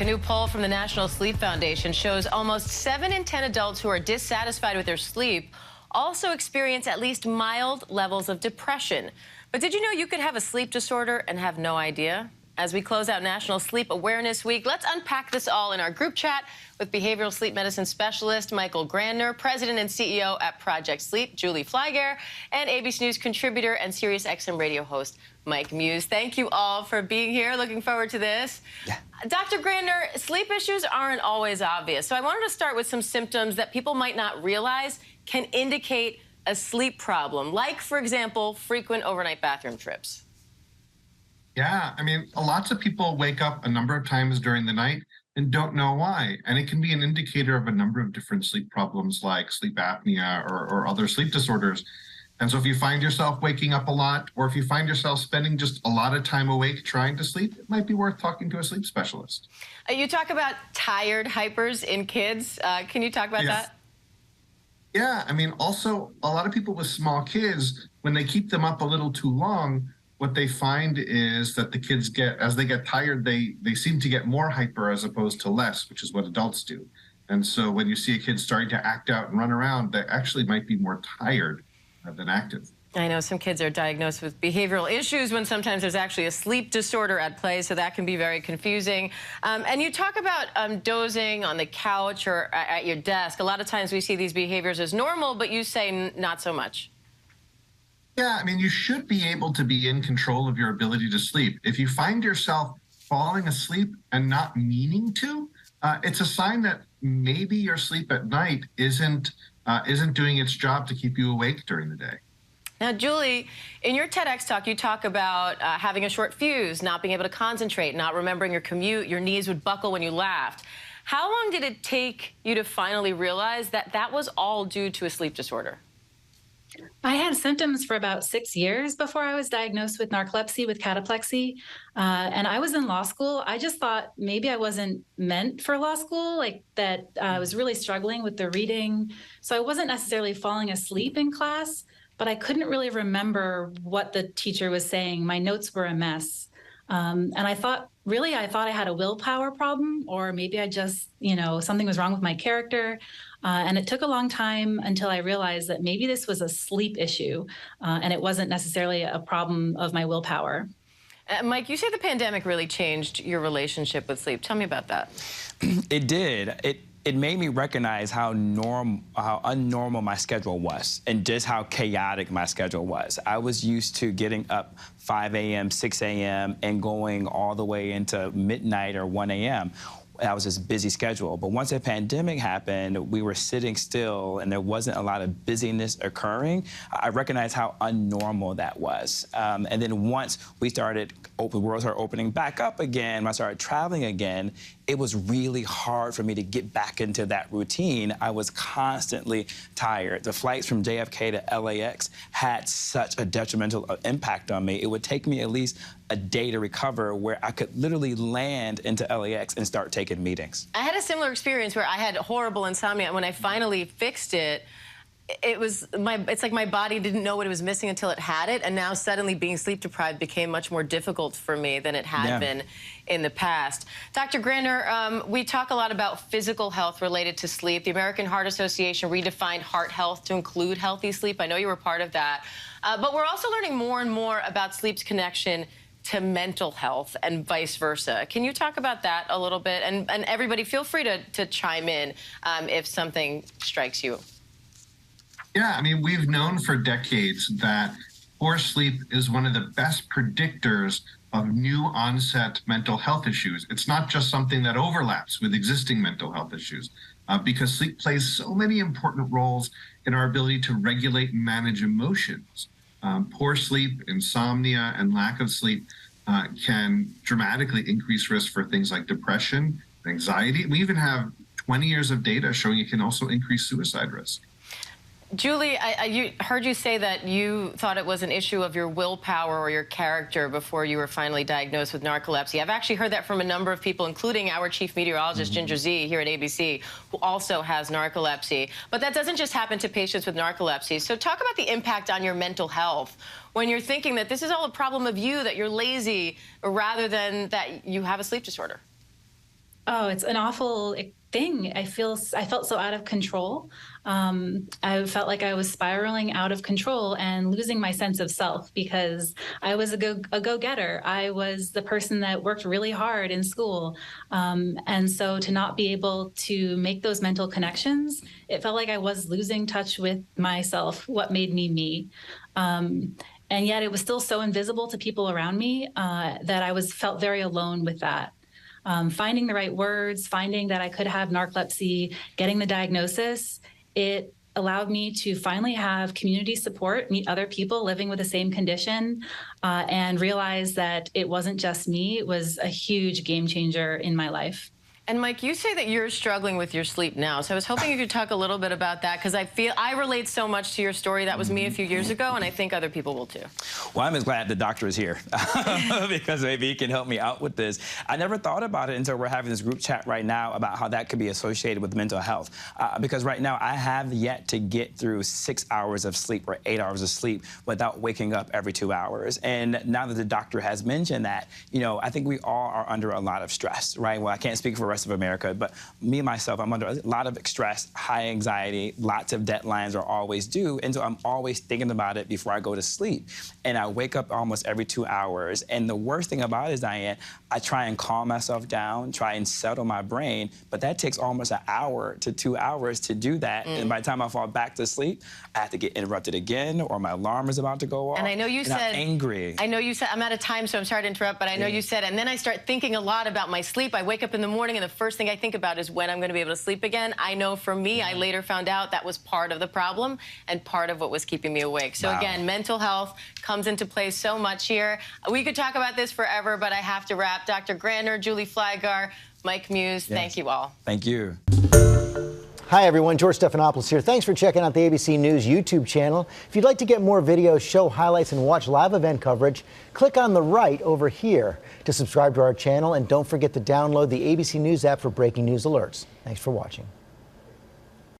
A new poll from the National Sleep Foundation shows almost 7 in 10 adults who are dissatisfied with their sleep also experience at least mild levels of depression. But did you know you could have a sleep disorder and have no idea? As we close out National Sleep Awareness Week, let's unpack this all in our group chat with behavioral sleep medicine specialist Michael Grandner, president and CEO at Project Sleep, Julie Flygare, and ABC News contributor and SiriusXM radio host Mike Muse. Thank you all for being here. Looking forward to this. Yeah. Dr. Grandner, sleep issues aren't always obvious, so I wanted to start with some symptoms that people might not realize can indicate a sleep problem, like, for example, frequent overnight bathroom trips. Yeah, I mean, lots of people wake up a number of times during the night and don't know why. And it can be an indicator of a number of different sleep problems like sleep apnea or other sleep disorders. And so if you find yourself waking up a lot, or if you find yourself spending just a lot of time awake trying to sleep, it might be worth talking to a sleep specialist. You talk about tired hypers in kids. Can you talk about that? Yeah, I mean, also, a lot of people with small kids, when they keep them up a little too long, what they find is that the kids as they get tired, they seem to get more hyper as opposed to less, which is what adults do. And so when you see a kid starting to act out and run around, they actually might be more tired than active. I know some kids are diagnosed with behavioral issues when sometimes there's actually a sleep disorder at play, so that can be very confusing. And you talk about dozing on the couch or at your desk. A lot of times we see these behaviors as normal, but you say not so much. Yeah, I mean, you should be able to be in control of your ability to sleep. If you find yourself falling asleep and not meaning to, it's a sign that maybe your sleep at night isn't doing its job to keep you awake during the day. Now, Julie, in your TEDx talk, you talk about having a short fuse, not being able to concentrate, not remembering your commute, your knees would buckle when you laughed. How long did it take you to finally realize that that was all due to a sleep disorder? I had symptoms for about 6 years before I was diagnosed with narcolepsy, with cataplexy. And I was in law school. I just thought maybe I wasn't meant for law school, like that I was really struggling with the reading. So I wasn't necessarily falling asleep in class, but I couldn't really remember what the teacher was saying. My notes were a mess. And I thought I had a willpower problem, or maybe I just, something was wrong with my character. And it took a long time until I realized that maybe this was a sleep issue, and it wasn't necessarily a problem of my willpower. Mike, you say the pandemic really changed your relationship with sleep. Tell me about that. It did. It made me recognize how unnormal my schedule was and just how chaotic my schedule was. I was used to getting up 5 a.m., 6 a.m., and going all the way into midnight or 1 a.m. That was just a busy schedule. But once the pandemic happened, we were sitting still and there wasn't a lot of busyness occurring. I recognized how unnormal that was. And then once the world started opening back up again, when I started traveling again, it was really hard for me to get back into that routine. I was constantly tired. The flights from JFK to LAX had such a detrimental impact on me. It would take me at least a day to recover, where I could literally land into LAX and start taking meetings. I had a similar experience where I had horrible insomnia, and when I finally fixed it, it's like my body didn't know what it was missing until it had it, and now suddenly being sleep deprived became much more difficult for me than it had been in the past. Dr. Grandner, we talk a lot about physical health related to sleep. The American Heart Association redefined heart health to include healthy sleep. I know you were part of that. But we're also learning more and more about sleep's connection to mental health and vice versa. Can you talk about that a little bit? And everybody, feel free to chime in if something strikes you. Yeah, I mean, we've known for decades that poor sleep is one of the best predictors of new onset mental health issues. It's not just something that overlaps with existing mental health issues, because sleep plays so many important roles in our ability to regulate and manage emotions. Poor sleep, insomnia, and lack of sleep can dramatically increase risk for things like depression, anxiety. We even have 20 years of data showing it can also increase suicide risk. Julie, I heard you say that you thought it was an issue of your willpower or your character before you were finally diagnosed with narcolepsy. I've actually heard that from a number of people, including our chief meteorologist, Ginger Z, here at ABC, who also has narcolepsy. But that doesn't just happen to patients with narcolepsy. So talk about the impact on your mental health when you're thinking that this is all a problem of you, that you're lazy, rather than that you have a sleep disorder. Oh, it's an awful thing. I felt so out of control. I felt like I was spiraling out of control and losing my sense of self because I was a go-getter. I was the person that worked really hard in school. And so to not be able to make those mental connections, it felt like I was losing touch with myself, what made me me. And yet it was still so invisible to people around me that I felt very alone with that. Finding the right words, finding that I could have narcolepsy, getting the diagnosis, it allowed me to finally have community support, meet other people living with the same condition, and realize that it wasn't just me. It was a huge game changer in my life. And Mike, you say that you're struggling with your sleep now. So I was hoping you could talk a little bit about that because I relate so much to your story. That was me a few years ago, and I think other people will too. Well, I'm as glad the doctor is here because maybe he can help me out with this. I never thought about it until we're having this group chat right now about how that could be associated with mental health. Because right now I have yet to get through 6 hours of sleep or 8 hours of sleep without waking up every 2 hours. And now that the doctor has mentioned that, you know, I think we all are under a lot of stress, right? Well, I can't speak for the rest of America, but me, myself, I'm under a lot of stress, high anxiety, lots of deadlines are always due, and so I'm always thinking about it before I go to sleep. And I wake up almost every 2 hours, and the worst thing about it is, Diane, I try and calm myself down, try and settle my brain, but that takes almost an hour to 2 hours to do that, and by the time I fall back to sleep, I have to get interrupted again, or my alarm is about to go off, and I know you said, I'm angry. I know you said, I'm out of time, so I'm sorry to interrupt, but I know you said, and then I start thinking a lot about my sleep. I wake up in the morning, and the first thing I think about is when I'm going to be able to sleep again. I know for me, I later found out that was part of the problem and part of what was keeping me awake. So again, mental health comes into play so much here. We could talk about this forever, but I have to wrap. Dr. Grander, Julie Flygar, Mike Muse, thank you all. Thank you. Hi, everyone. George Stephanopoulos here. Thanks for checking out the ABC News YouTube channel. If you'd like to get more videos, show highlights, and watch live event coverage, click on the right over here to subscribe to our channel. And don't forget to download the ABC News app for breaking news alerts. Thanks for watching.